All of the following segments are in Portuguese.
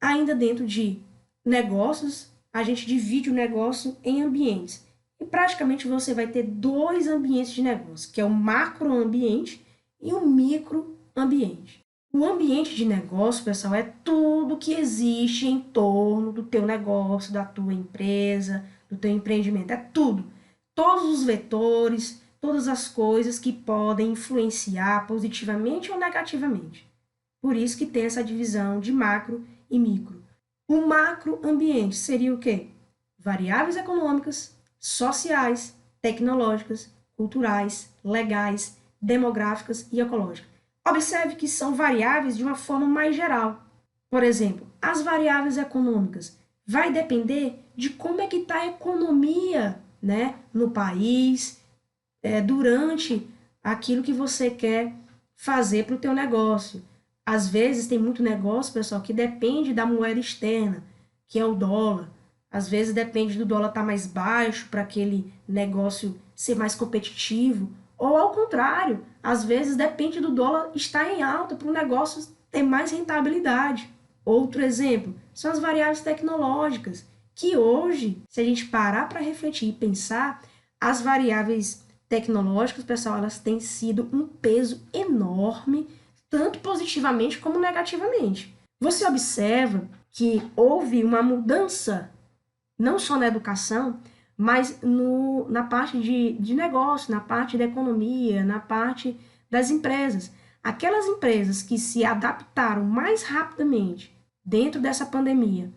Ainda dentro de negócios, a gente divide o negócio em ambientes. E praticamente você vai ter dois ambientes de negócio, que é o macroambiente e o microambiente. O ambiente de negócio, pessoal, é tudo que existe em torno do teu negócio, da tua empresa, do teu empreendimento. É tudo. Todos os vetores, todas as coisas que podem influenciar positivamente ou negativamente. Por isso que tem essa divisão de macro e micro. O macroambiente seria o quê? Variáveis econômicas, sociais, tecnológicas, culturais, legais, demográficas e ecológicas. Observe que são variáveis de uma forma mais geral. Por exemplo, as variáveis econômicas vai depender de como é que está a economia, né, no país, durante aquilo que você quer fazer para o teu negócio. Às vezes tem muito negócio, pessoal, que depende da moeda externa, que é o dólar. Às vezes depende do dólar estar mais baixo para aquele negócio ser mais competitivo. Ou ao contrário, às vezes depende do dólar estar em alta para o negócio ter mais rentabilidade. Outro exemplo são as variáveis tecnológicas, que hoje, se a gente parar para refletir e pensar, as variáveis tecnológicas, pessoal, elas têm sido um peso enorme, tanto positivamente como negativamente. Você observa que houve uma mudança, não só na educação, mas na parte de negócio, na parte da economia, na parte das empresas. Aquelas empresas que se adaptaram mais rapidamente dentro dessa pandemia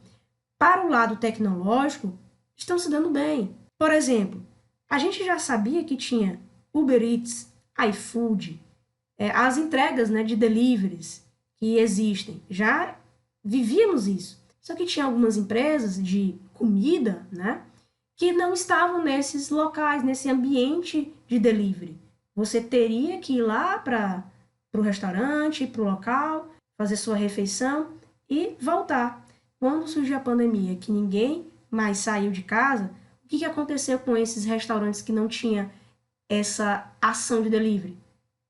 para o lado tecnológico estão se dando bem. Por exemplo, a gente já sabia que tinha Uber Eats, iFood, as entregas, né, de deliveries que existem. Já vivíamos isso. Só que tinha algumas empresas de comida, né, que não estavam nesses locais, nesse ambiente de delivery. Você teria que ir lá para o restaurante, para o local, fazer sua refeição e voltar. Quando surgiu a pandemia, que ninguém mais saiu de casa, o que aconteceu com esses restaurantes que não tinham essa ação de delivery?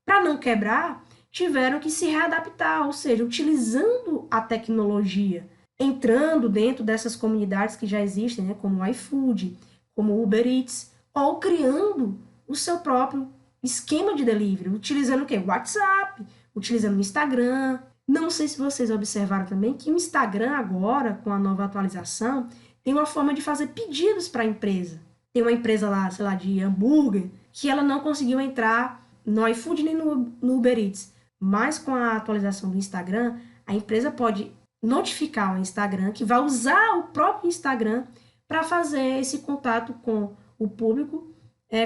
Para não quebrar, tiveram que se readaptar, ou seja, utilizando a tecnologia, entrando dentro dessas comunidades que já existem, né, como o iFood, como o Uber Eats, ou criando o seu próprio esquema de delivery, utilizando o quê? WhatsApp, utilizando o Instagram. Não sei se vocês observaram também que o Instagram agora, com a nova atualização, tem uma forma de fazer pedidos para a empresa. Tem uma empresa lá, sei lá, de hambúrguer, que ela não conseguiu entrar no iFood nem no Uber Eats. Mas com a atualização do Instagram, a empresa pode notificar o Instagram que vai usar o próprio Instagram para fazer esse contato com o público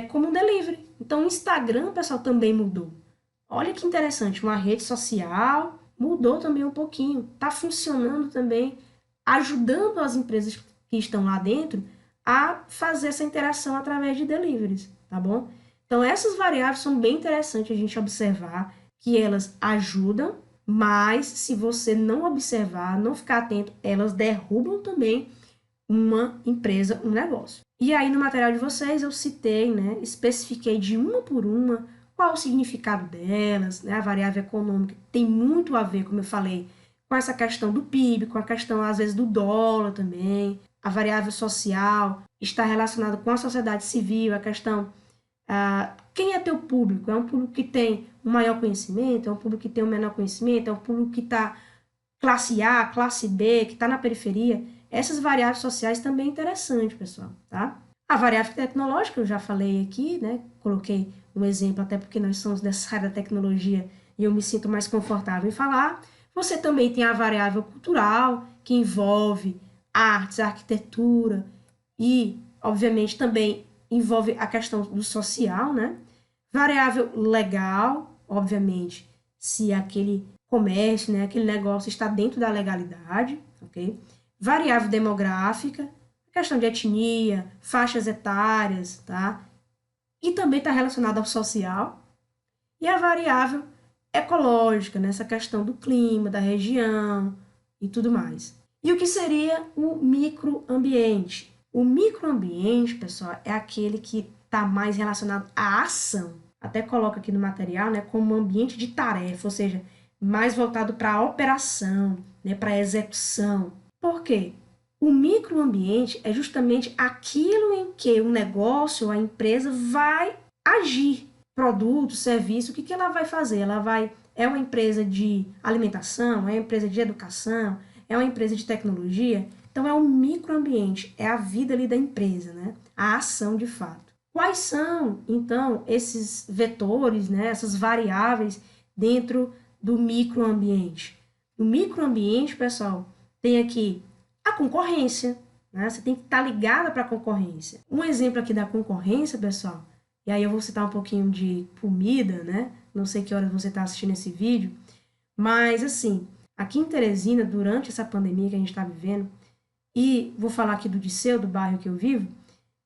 como um delivery. Então o Instagram, pessoal, também mudou. Olha que interessante, uma rede social mudou também um pouquinho. Está funcionando também, ajudando as empresas que estão lá dentro a fazer essa interação através de deliveries, tá bom? Então, essas variáveis são bem interessantes a gente observar, que elas ajudam, mas se você não observar, não ficar atento, elas derrubam também uma empresa, um negócio. E aí, no material de vocês, eu citei, né, especifiquei de uma por uma qual o significado delas, né, a variável econômica tem muito a ver, como eu falei, com essa questão do PIB, com a questão, às vezes, do dólar também, a variável social está relacionada com a sociedade civil, a questão quem é teu público? É um público que tem um maior conhecimento? É um público que tem um menor conhecimento? É um público que está classe A, classe B, que está na periferia? Essas variáveis sociais também é interessante, pessoal, tá? A variável tecnológica, eu já falei aqui, né? Coloquei um exemplo, até porque nós somos dessa área da tecnologia e eu me sinto mais confortável em falar. Você também tem a variável cultural, que envolve artes, arquitetura e, obviamente, também envolve a questão do social, né? Variável legal, obviamente, se aquele comércio, né, aquele negócio está dentro da legalidade, ok? Variável demográfica, questão de etnia, faixas etárias, tá? E também está relacionada ao social. E a variável ecológica, nessa questão do clima, da região e tudo mais. E o que seria o microambiente? O microambiente, pessoal, é aquele que está mais relacionado à ação. Até coloca aqui no material, né, como um ambiente de tarefa, ou seja, mais voltado para a operação, né, para execução. Por quê? O microambiente é justamente aquilo em que o negócio, a empresa vai agir. Produto, serviço, o que ela vai fazer? É uma empresa de alimentação, é uma empresa de educação, é uma empresa de tecnologia? Então, é o microambiente, é a vida ali da empresa, né? A ação de fato. Quais são, então, esses vetores, né? Essas variáveis dentro do microambiente? O microambiente, pessoal, tem aqui a concorrência, né? Você tem que estar ligada para a concorrência. Um exemplo aqui da concorrência, pessoal, e aí eu vou citar um pouquinho de comida, né? Não sei que horas você está assistindo esse vídeo, mas assim, aqui em Teresina, durante essa pandemia que a gente está vivendo, e vou falar aqui do Disseu, do bairro que eu vivo,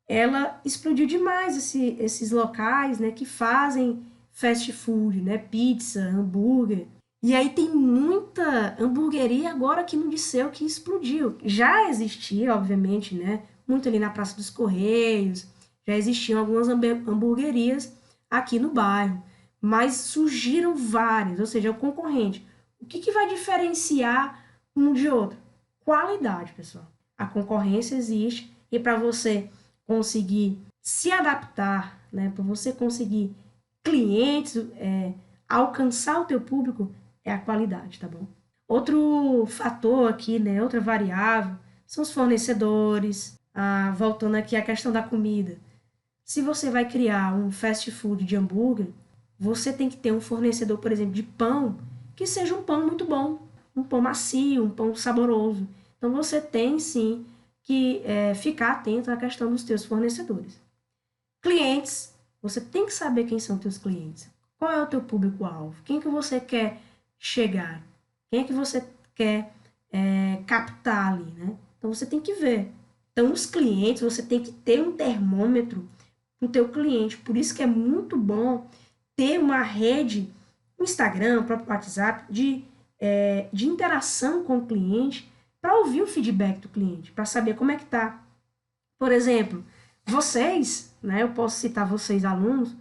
ela explodiu demais esses locais, né, que fazem fast food, né, pizza, hambúrguer. E aí tem muita hamburgueria agora aqui no Disseu que explodiu. Já existia, obviamente, né, muito ali na Praça dos Correios, já existiam algumas hamburguerias aqui no bairro, mas surgiram várias, ou seja, é o concorrente. O que vai diferenciar um de outro? Qualidade, pessoal. A concorrência existe e para você conseguir se adaptar, né, para você conseguir clientes, alcançar o teu público, é a qualidade, tá bom? Outro fator aqui, né, outra variável, são os fornecedores. Voltando aqui à questão da comida. Se você vai criar um fast food de hambúrguer, você tem que ter um fornecedor, por exemplo, de pão, que seja um pão muito bom, um pão macio, um pão saboroso. Então, você tem, sim, que ficar atento à questão dos teus fornecedores. Clientes, você tem que saber quem são teus clientes. Qual é o teu público-alvo? Quem que você quer chegar? Quem é que você quer captar ali, né? Então, você tem que ver. Então, os clientes, você tem que ter um termômetro para o teu cliente. Por isso que é muito bom ter uma rede, um Instagram, o próprio WhatsApp, de interação com o cliente, para ouvir o feedback do cliente, para saber como é que tá. Por exemplo, vocês, né, eu posso citar vocês, alunos,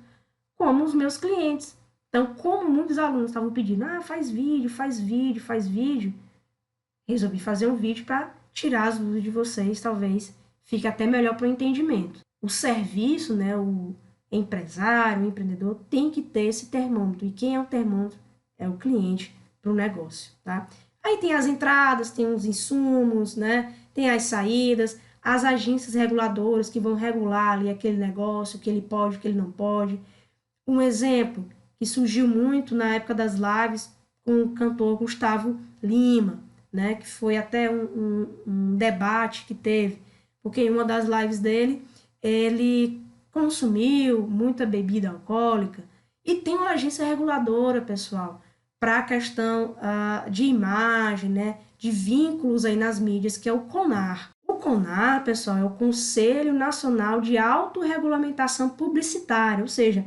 como os meus clientes. Então, como muitos alunos estavam pedindo, faz vídeo, faz vídeo, faz vídeo, resolvi fazer um vídeo para tirar as dúvidas de vocês, talvez fique até melhor para o entendimento. O serviço, né, o empresário, o empreendedor tem que ter esse termômetro. E quem é o termômetro? É o cliente para o negócio, tá? Aí tem as entradas, tem os insumos, né? Tem as saídas, as agências reguladoras que vão regular ali aquele negócio, o que ele pode, o que ele não pode. Um exemplo que surgiu muito na época das lives com o cantor Gustavo Lima, né? Que foi até um debate que teve, porque em uma das lives dele, ele consumiu muita bebida alcoólica e tem uma agência reguladora, pessoal, para a questão de imagem, né? De vínculos aí nas mídias, que é o CONAR. O CONAR, pessoal, é o Conselho Nacional de Autorregulamentação Publicitária, ou seja,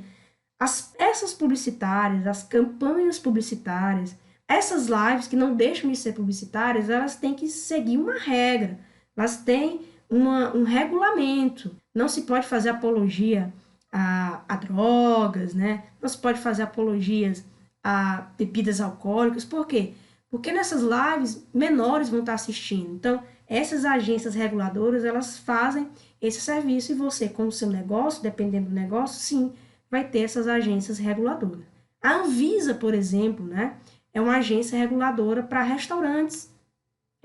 as peças publicitárias, as campanhas publicitárias, essas lives que não deixam de ser publicitárias, elas têm que seguir uma regra, elas têm um regulamento. Não se pode fazer apologia a drogas, né? Não se pode fazer apologias a bebidas alcoólicas. Por quê? Porque nessas lives, menores vão estar assistindo. Então, essas agências reguladoras, elas fazem esse serviço e você, com o seu negócio, dependendo do negócio, sim, vai ter essas agências reguladoras. A Anvisa, por exemplo, né, é uma agência reguladora para restaurantes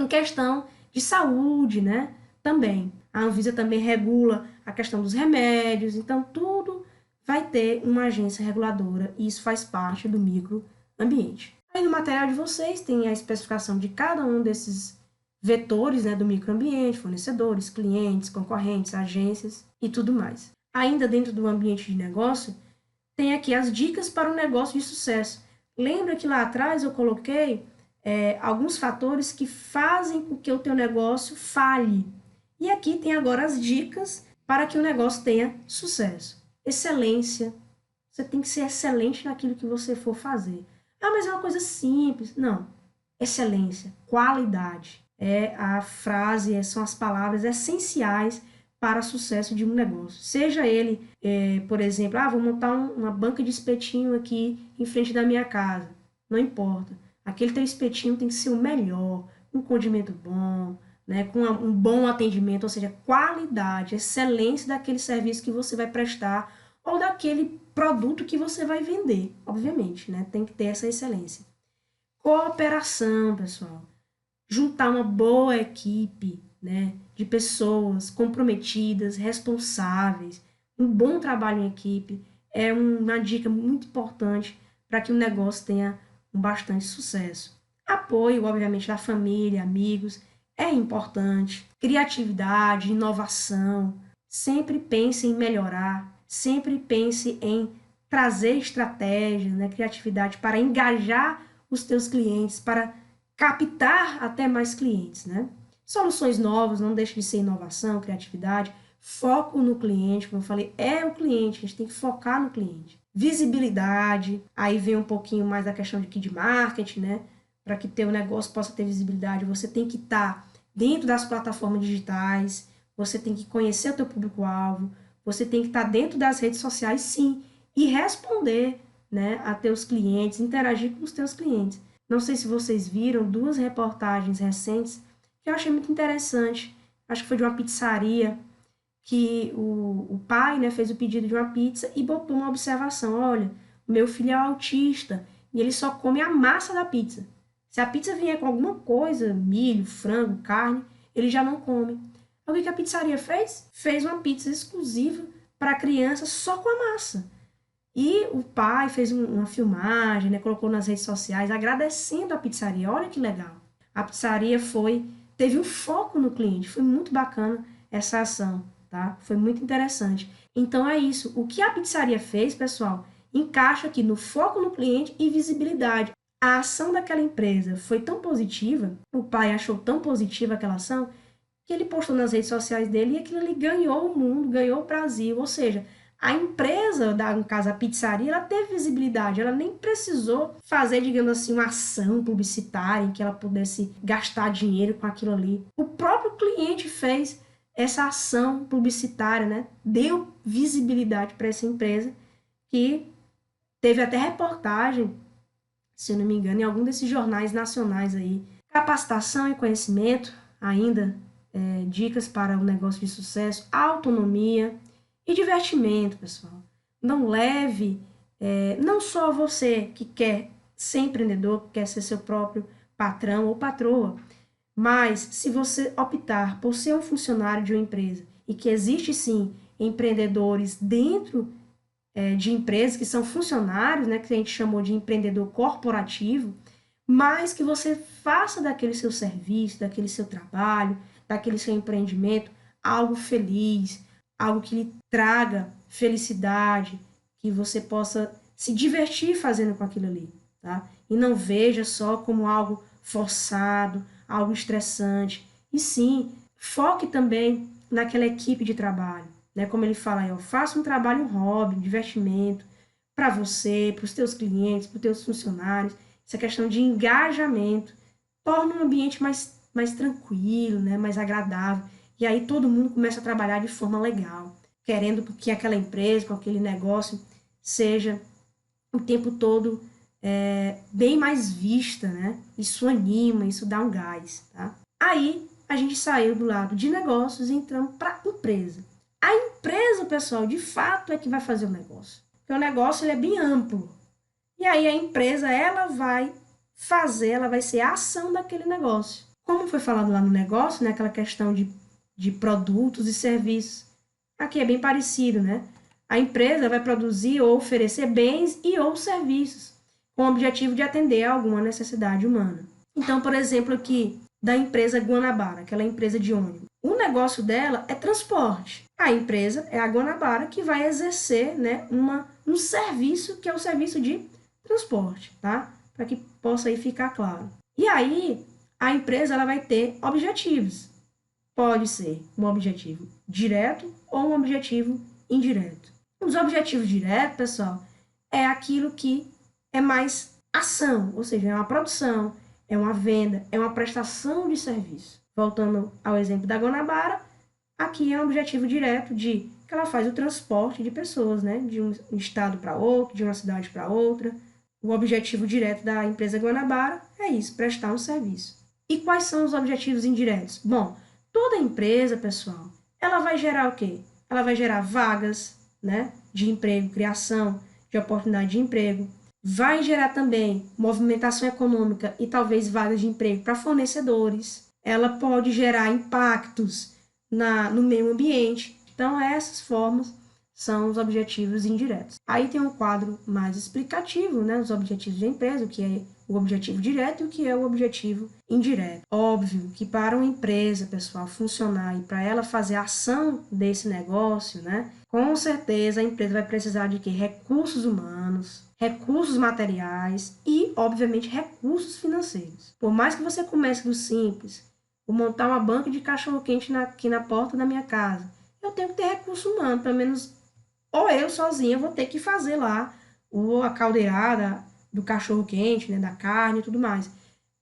em questão de saúde, né, também. A Anvisa também regula a questão dos remédios, então tudo vai ter uma agência reguladora e isso faz parte do microambiente. Aí no material de vocês tem a especificação de cada um desses vetores, né, do microambiente, fornecedores, clientes, concorrentes, agências e tudo mais. Ainda dentro do ambiente de negócio, tem aqui as dicas para um negócio de sucesso. Lembra que lá atrás eu coloquei alguns fatores que fazem com que o teu negócio falhe. E aqui tem agora as dicas para que o negócio tenha sucesso. Excelência. Você tem que ser excelente naquilo que você for fazer. Mas é uma coisa simples. Não. Excelência, qualidade. É a frase, são as palavras essenciais para o sucesso de um negócio. Seja ele, por exemplo, vou montar uma banca de espetinho aqui em frente da minha casa. Não importa. Aquele teu espetinho tem que ser o melhor, um condimento bom, né, com um bom atendimento, ou seja, qualidade, excelência daquele serviço que você vai prestar ou daquele produto que você vai vender, obviamente, né? Tem que ter essa excelência. Cooperação, pessoal. Juntar uma boa equipe, né, de pessoas comprometidas, responsáveis, um bom trabalho em equipe é uma dica muito importante para que o negócio tenha um bastante sucesso. Apoio, obviamente, da família, amigos, é importante. Criatividade, inovação. Sempre pense em melhorar, sempre pense em trazer estratégias, né, criatividade para engajar os teus clientes, para captar até mais clientes, né? Soluções novas, não deixa de ser inovação, criatividade, foco no cliente, como eu falei, é o cliente, a gente tem que focar no cliente. Visibilidade, aí vem um pouquinho mais da questão de marketing, né? Para que teu negócio possa ter visibilidade, você tem que estar dentro das plataformas digitais, você tem que conhecer o teu público-alvo, você tem que estar dentro das redes sociais, sim, e responder, né, a teus clientes, interagir com os teus clientes. Não sei se vocês viram duas reportagens recentes que eu achei muito interessante. Acho que foi de uma pizzaria que o pai, né, fez o pedido de uma pizza e botou uma observação: olha, meu filho é autista e ele só come a massa da pizza. Se a pizza vier com alguma coisa, milho, frango, carne, ele já não come. O que a pizzaria fez? Fez uma pizza exclusiva para a criança só com a massa. E o pai fez uma filmagem, né, colocou nas redes sociais, agradecendo a pizzaria. Olha que legal. A pizzaria teve um foco no cliente. Foi muito bacana essa ação, tá? Foi muito interessante. Então é isso. O que a pizzaria fez, pessoal, encaixa aqui no foco no cliente e visibilidade. A ação daquela empresa foi tão positiva, o pai achou tão positiva aquela ação, que ele postou nas redes sociais dele e aquilo ali ganhou o mundo, ganhou o Brasil. Ou seja, a empresa, no caso a pizzaria, ela teve visibilidade, ela nem precisou fazer, digamos assim, uma ação publicitária em que ela pudesse gastar dinheiro com aquilo ali. O próprio cliente fez essa ação publicitária, né? Deu visibilidade para essa empresa, que teve até reportagem, se eu não me engano, em algum desses jornais nacionais aí. Capacitação e conhecimento, ainda dicas para um negócio de sucesso, autonomia e divertimento, pessoal. Não leve, não só você que quer ser empreendedor, que quer ser seu próprio patrão ou patroa, mas se você optar por ser um funcionário de uma empresa e que existe sim empreendedores dentro de empresas que são funcionários, né, que a gente chamou de empreendedor corporativo, mas que você faça daquele seu serviço, daquele seu trabalho, daquele seu empreendimento algo feliz, algo que lhe traga felicidade, que você possa se divertir fazendo com aquilo ali, tá? E não veja só como algo forçado, algo estressante. E sim, foque também naquela equipe de trabalho, né? Como ele fala aí, ó, faça um trabalho, um hobby, um divertimento para você, para os teus clientes, para os teus funcionários. Essa questão de engajamento torna um ambiente mais tranquilo, né? Mais agradável. E aí todo mundo começa a trabalhar de forma legal, querendo que aquela empresa, com aquele negócio, seja o tempo todo bem mais vista, né? Isso anima, isso dá um gás, tá? Aí a gente saiu do lado de negócios e entramos para a empresa. A empresa, pessoal, de fato é que vai fazer o negócio. Porque o negócio ele é bem amplo. E aí a empresa, ela vai ser a ação daquele negócio. Como foi falado lá no negócio, né, aquela questão de produtos e serviços, aqui é bem parecido, né? A empresa vai produzir ou oferecer bens e ou serviços, com o objetivo de atender a alguma necessidade humana. Então, por exemplo, aqui, da empresa Guanabara, aquela empresa de ônibus. O negócio dela é transporte. A empresa é a Guanabara que vai exercer, né, um serviço que é o serviço de transporte, tá? Para que possa aí ficar claro. E aí, a empresa ela vai ter objetivos. Pode ser um objetivo direto ou um objetivo indireto. Os objetivos diretos, pessoal, é aquilo que é mais ação, ou seja, é uma produção, é uma venda, é uma prestação de serviço. Voltando ao exemplo da Guanabara, aqui é um objetivo direto de que ela faz o transporte de pessoas, né, de um estado para outro, de uma cidade para outra. O objetivo direto da empresa Guanabara é isso, prestar um serviço. E quais são os objetivos indiretos? Bom, toda empresa, pessoal, ela vai gerar o quê? Ela vai gerar vagas, né, de emprego, criação de oportunidade de emprego, vai gerar também movimentação econômica e talvez vagas de emprego para fornecedores, ela pode gerar impactos no meio ambiente. Então, essas formas são os objetivos indiretos. Aí tem um quadro mais explicativo, né, os objetivos da empresa, o que é o objetivo direto e o que é o objetivo indireto. Óbvio que para uma empresa, pessoal, funcionar e para ela fazer a ação desse negócio, né, com certeza a empresa vai precisar de quê? Recursos humanos, recursos materiais e, obviamente, recursos financeiros. Por mais que você comece do simples, vou montar uma banca de cachorro-quente aqui na porta da minha casa, eu tenho que ter recurso humano, pelo menos, ou eu sozinha vou ter que fazer lá a caldeirada do cachorro-quente, né, da carne e tudo mais.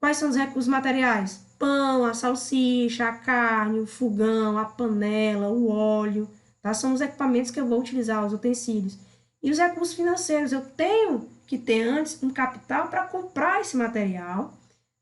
Quais são os recursos materiais? Pão, a salsicha, a carne, o fogão, a panela, o óleo, tá? São os equipamentos que eu vou utilizar, os utensílios. E os recursos financeiros, eu tenho que ter antes um capital para comprar esse material,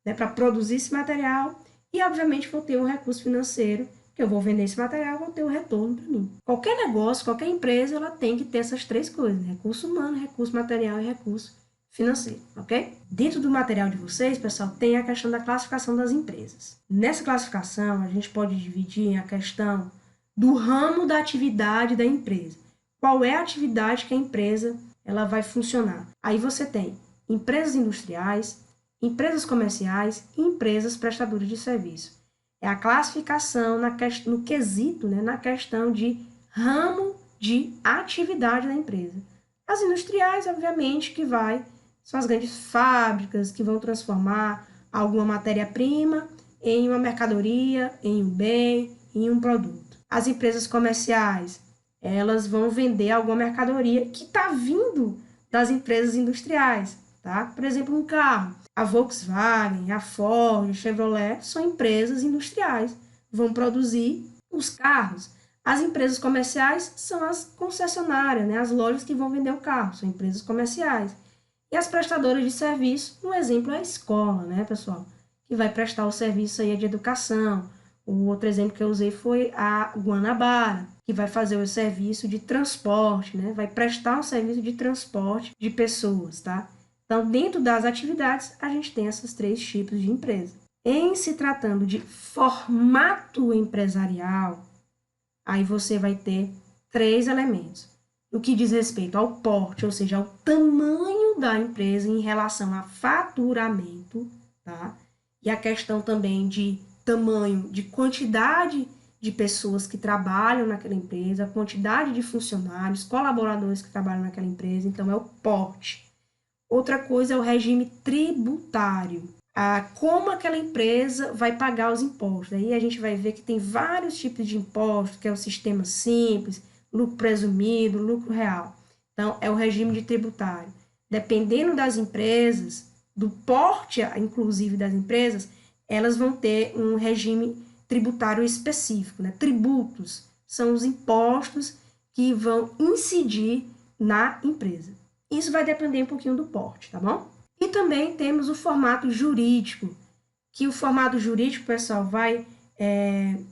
né, para produzir esse material, e obviamente vou ter um recurso financeiro que eu vou vender esse material, vou ter o retorno para mim. Qualquer negócio, qualquer empresa, ela tem que ter essas três coisas: recurso humano, recurso material e recurso financeiro, ok? Dentro do material de vocês, pessoal, tem a questão da classificação das empresas. Nessa classificação, a gente pode dividir a questão do ramo da atividade da empresa. Qual é a atividade que a empresa ela vai funcionar? Aí você tem empresas industriais, empresas comerciais e empresas prestadoras de serviço. É a classificação no quesito, né, na questão de ramo de atividade da empresa. As industriais, obviamente, são as grandes fábricas que vão transformar alguma matéria-prima em uma mercadoria, em um bem, em um produto. As empresas comerciais, elas vão vender alguma mercadoria que está vindo das empresas industriais, tá? Por exemplo, um carro. A Volkswagen, a Ford, a Chevrolet são empresas industriais, vão produzir os carros. As empresas comerciais são as concessionárias, né? As lojas que vão vender o carro, são empresas comerciais. E as prestadoras de serviço, um exemplo é a escola, né, pessoal? Que vai prestar o serviço aí de educação. O outro exemplo que eu usei foi a Guanabara, que vai fazer o serviço de transporte, né? Vai prestar um serviço de transporte de pessoas, tá? Então, dentro das atividades, a gente tem esses três tipos de empresa. Em se tratando de formato empresarial, aí você vai ter três elementos. No que diz respeito ao porte, ou seja, ao tamanho da empresa em relação a faturamento, tá? E a questão também de tamanho, de quantidade de pessoas que trabalham naquela empresa, a quantidade de funcionários, colaboradores que trabalham naquela empresa, então é o porte. Outra coisa é o regime tributário. Como aquela empresa vai pagar os impostos. Aí a gente vai ver que tem vários tipos de impostos, que é o sistema simples, lucro presumido, lucro real. Então, é o regime de tributário. Dependendo das empresas, do porte, inclusive, das empresas, elas vão ter um regime tributário específico, né? Tributos são os impostos que vão incidir na empresa. Isso vai depender um pouquinho do porte, tá bom? E também temos o formato jurídico, que o formato jurídico, pessoal, vai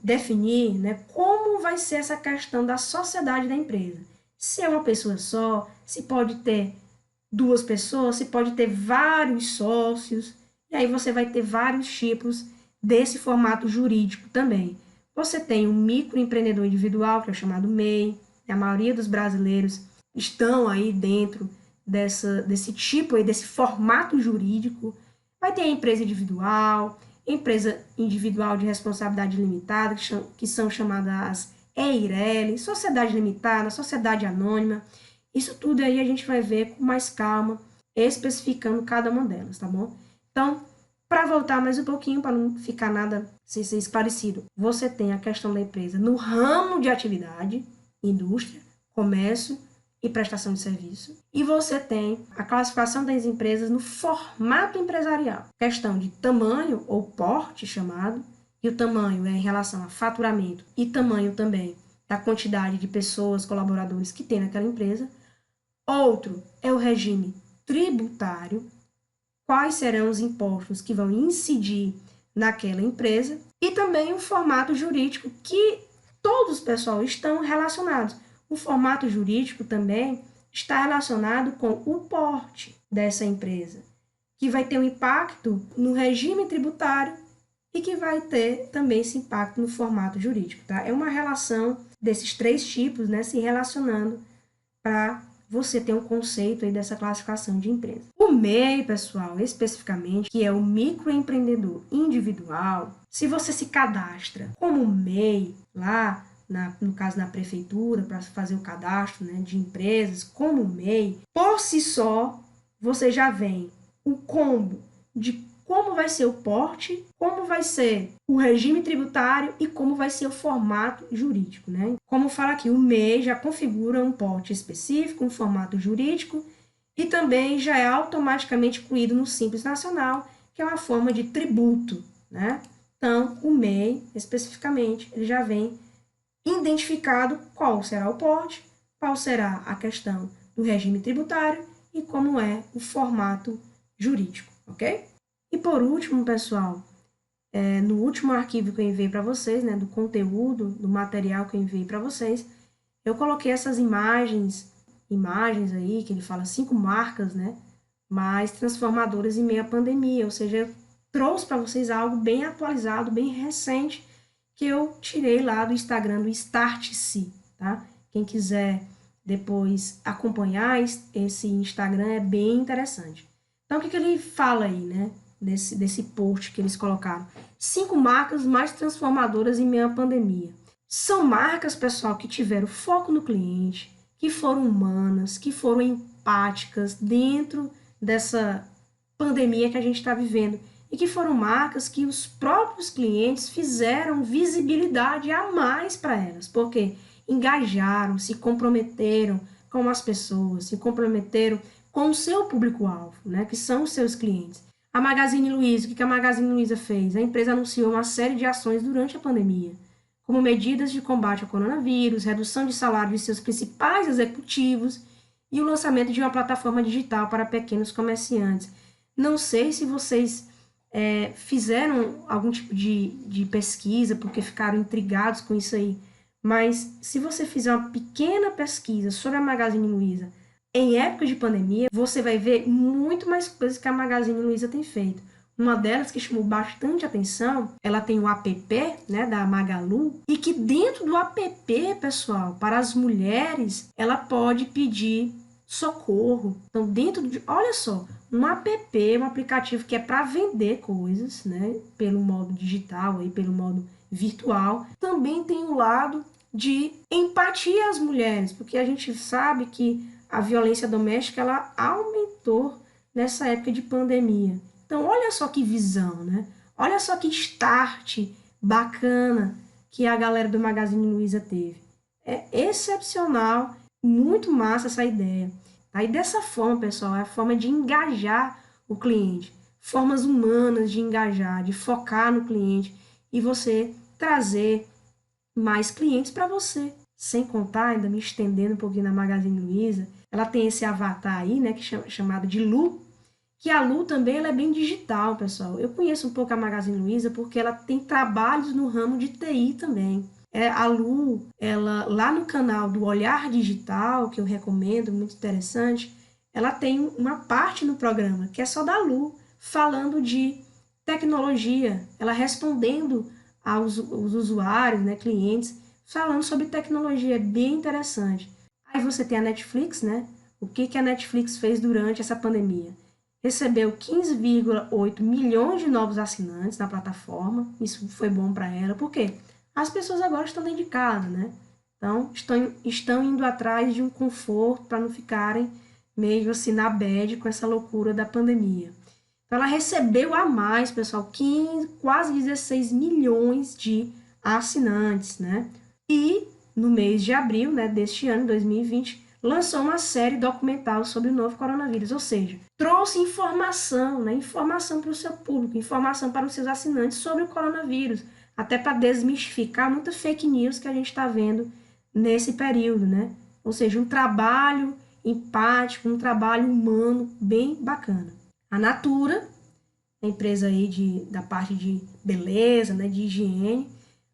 definir, né, como vai ser essa questão da sociedade da empresa. Se é uma pessoa só, se pode ter duas pessoas, se pode ter vários sócios, e aí você vai ter vários tipos desse formato jurídico também. Você tem o microempreendedor individual, que é o chamado MEI, a maioria dos brasileiros estão aí dentro desse tipo aí, desse formato jurídico. Vai ter a empresa individual de responsabilidade limitada, que são chamadas EIRELI, sociedade limitada, sociedade anônima. Isso tudo aí a gente vai ver com mais calma, especificando cada uma delas, tá bom? Então, para voltar mais um pouquinho, para não ficar nada sem ser esclarecido, você tem a questão da empresa no ramo de atividade, indústria, comércio e prestação de serviço. E você tem a classificação das empresas no formato empresarial. Questão de tamanho ou porte chamado, e o tamanho é em relação a faturamento e tamanho também da quantidade de pessoas, colaboradores que tem naquela empresa. Outro é o regime tributário. Quais serão os impostos que vão incidir naquela empresa, e também o formato jurídico, que todos, pessoal, estão relacionados. O formato jurídico também está relacionado com o porte dessa empresa, que vai ter um impacto no regime tributário e que vai ter também esse impacto no formato jurídico, tá? É uma relação desses três tipos, né, se relacionando para você ter um conceito aí dessa classificação de empresa. O MEI, pessoal, especificamente, que é o microempreendedor individual, se você se cadastra como MEI lá, no caso na prefeitura, para fazer o cadastro, né, de empresas como MEI, por si só, você já vem um combo de como vai ser o porte, como vai ser o regime tributário e como vai ser o formato jurídico, né? Como fala aqui, o MEI já configura um porte específico, um formato jurídico e também já é automaticamente incluído no Simples Nacional, que é uma forma de tributo, né? Então, o MEI, especificamente, ele já vem identificado qual será o porte, qual será a questão do regime tributário e como é o formato jurídico, ok? E por último, pessoal, no último arquivo que eu enviei para vocês, né, do conteúdo, do material que eu enviei para vocês, eu coloquei essas imagens aí, que ele fala 5 marcas, né, mais transformadoras em meio à pandemia, ou seja, eu trouxe para vocês algo bem atualizado, bem recente, que eu tirei lá do Instagram, do Startse, tá? Quem quiser depois acompanhar esse Instagram é bem interessante. Então, o que ele fala aí, né? Desse post que eles colocaram. 5 marcas mais transformadoras em meio à pandemia. São marcas, pessoal, que tiveram foco no cliente, que foram humanas, que foram empáticas dentro dessa pandemia que a gente está vivendo. E que foram marcas que os próprios clientes fizeram visibilidade a mais para elas. Porque engajaram, se comprometeram com as pessoas, se comprometeram com o seu público-alvo, né, que são os seus clientes. A Magazine Luiza, o que a Magazine Luiza fez? A empresa anunciou uma série de ações durante a pandemia, como medidas de combate ao coronavírus, redução de salário de seus principais executivos e o lançamento de uma plataforma digital para pequenos comerciantes. Não sei se vocês fizeram algum tipo de pesquisa, porque ficaram intrigados com isso aí, mas se você fizer uma pequena pesquisa sobre a Magazine Luiza em época de pandemia, você vai ver muito mais coisas que a Magazine Luiza tem feito. Uma delas que chamou bastante atenção, ela tem o app, né, da Magalu, e que dentro do app, pessoal, para as mulheres, ela pode pedir socorro. Então, olha só, um app, um aplicativo que é para vender coisas, né, pelo modo digital, aí, pelo modo virtual, também tem um lado de empatia às mulheres, porque a gente sabe que a violência doméstica ela aumentou nessa época de pandemia. Então, olha só que visão, né? Olha só que start bacana que a galera do Magazine Luiza teve. É excepcional, muito massa essa ideia. Aí, dessa forma, pessoal, é a forma de engajar o cliente. Formas humanas de engajar, de focar no cliente e você trazer mais clientes para você. Sem contar, ainda me estendendo um pouquinho na Magazine Luiza, ela tem esse avatar aí, né, que é chamado de Lu, que a Lu também ela é bem digital, pessoal. Eu conheço um pouco a Magazine Luiza porque ela tem trabalhos no ramo de TI também. A Lu, ela lá no canal do Olhar Digital, que eu recomendo, muito interessante, ela tem uma parte no programa que é só da Lu, falando de tecnologia, ela respondendo aos usuários, né, clientes, falando sobre tecnologia, é bem interessante. Aí você tem a Netflix, né? O que a Netflix fez durante essa pandemia? Recebeu 15,8 milhões de novos assinantes na plataforma, isso foi bom para ela, por quê? As pessoas agora estão dentro de casa, né? Então, estão indo atrás de um conforto para não ficarem meio assim na bad com essa loucura da pandemia. Então, ela recebeu a mais, pessoal, quase 16 milhões de assinantes, né? E no mês de abril, né, deste ano, 2020, lançou uma série documental sobre o novo coronavírus, ou seja, trouxe informação, né, informação para o seu público, informação para os seus assinantes sobre o coronavírus, até para desmistificar muita fake news que a gente está vendo nesse período, né? Ou seja, um trabalho empático, um trabalho humano bem bacana. A Natura empresa aí da parte de beleza, né, de higiene,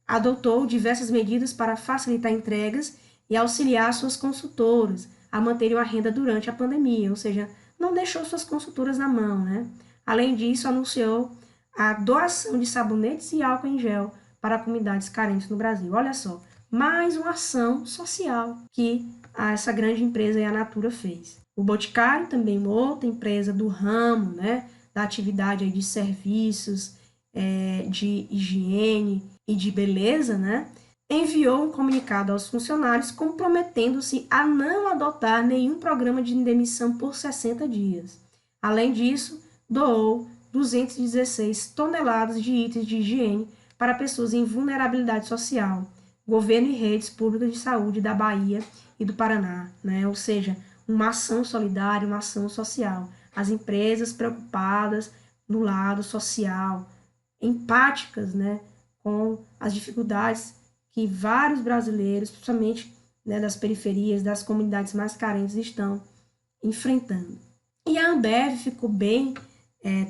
adotou diversas medidas para facilitar entregas e auxiliar suas consultoras a manterem a renda durante a pandemia, ou seja, não deixou suas consultoras na mão, né? Além disso, anunciou a doação de sabonetes e álcool em gel para comunidades carentes no Brasil. Olha só, mais uma ação social que essa grande empresa, a Natura, fez. O Boticário, também uma outra empresa do ramo, né, da atividade aí de serviços, de higiene e de beleza, né, enviou um comunicado aos funcionários comprometendo-se a não adotar nenhum programa de demissão por 60 dias. Além disso, doou 216 toneladas de itens de higiene para pessoas em vulnerabilidade social, governo e redes públicas de saúde da Bahia e do Paraná, né? Ou seja, uma ação solidária, uma ação social. As empresas preocupadas no lado social, empáticas, né, com as dificuldades que vários brasileiros, principalmente, né, das periferias, das comunidades mais carentes, estão enfrentando. E a Ambev ficou bem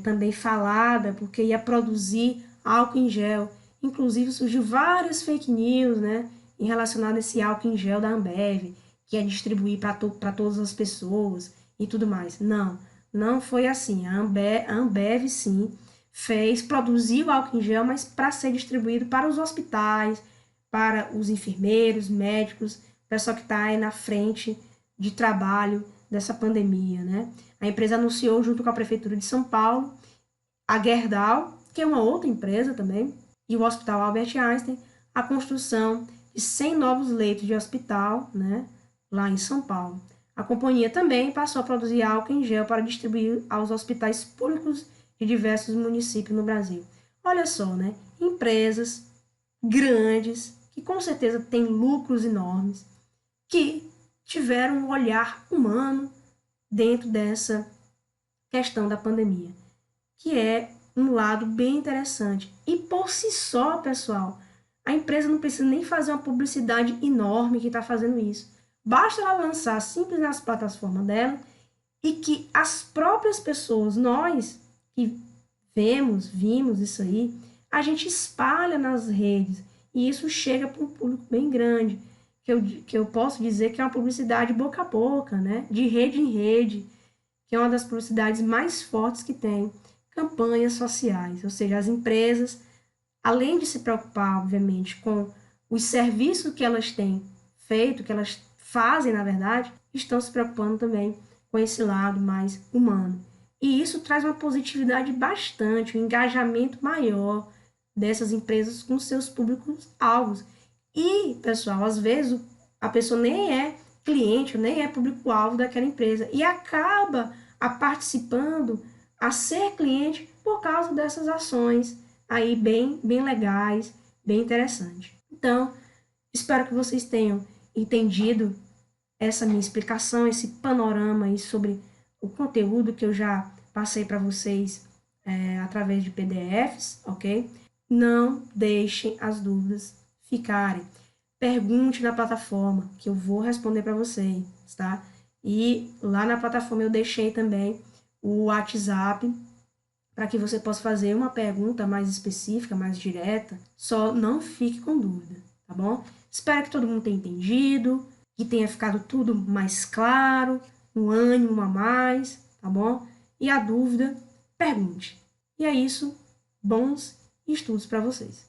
também falada, porque ia produzir álcool em gel. Inclusive, surgiu várias fake news, né, em relação a esse álcool em gel da Ambev, que ia distribuir para todas as pessoas e tudo mais. Não, não foi assim. A Ambev sim, produziu álcool em gel, mas para ser distribuído para os hospitais, para os enfermeiros, médicos, pessoal que está aí na frente de trabalho dessa pandemia, né? A empresa anunciou, junto com a Prefeitura de São Paulo, a Gerdau, que é uma outra empresa também, e o Hospital Albert Einstein, a construção de 100 novos leitos de hospital, né, lá em São Paulo. A companhia também passou a produzir álcool em gel para distribuir aos hospitais públicos de diversos municípios no Brasil. Olha só, né? Empresas grandes, que com certeza têm lucros enormes, que tiveram um olhar humano dentro dessa questão da pandemia, que é um lado bem interessante. E por si só, pessoal, a empresa não precisa nem fazer uma publicidade enorme que está fazendo isso. Basta ela lançar simples nas plataformas dela e que as próprias pessoas, nós que vimos isso aí, a gente espalha nas redes e isso chega para um público bem grande, que eu posso dizer que é uma publicidade boca a boca, né? De rede em rede, que é uma das publicidades mais fortes que tem, campanhas sociais, ou seja, as empresas, além de se preocupar, obviamente, com os serviços que elas têm feito, que elas fazem, na verdade, estão se preocupando também com esse lado mais humano. E isso traz uma positividade bastante, um engajamento maior dessas empresas com seus públicos-alvos. E, pessoal, às vezes a pessoa nem é cliente, nem é público-alvo daquela empresa e acaba participando, a ser cliente por causa dessas ações aí bem legais, bem interessantes. Então, espero que vocês tenham entendido essa minha explicação, esse panorama aí sobre o conteúdo que eu já passei para vocês através de PDFs, ok? Não deixem as dúvidas ficarem. Pergunte na plataforma, que eu vou responder para vocês, tá? E lá na plataforma eu deixei também o WhatsApp para que você possa fazer uma pergunta mais específica, mais direta. Só não fique com dúvida, tá bom? Espero que todo mundo tenha entendido, que tenha ficado tudo mais claro, um ânimo a mais, tá bom? E a dúvida, pergunte. E é isso. Bons estudos para vocês.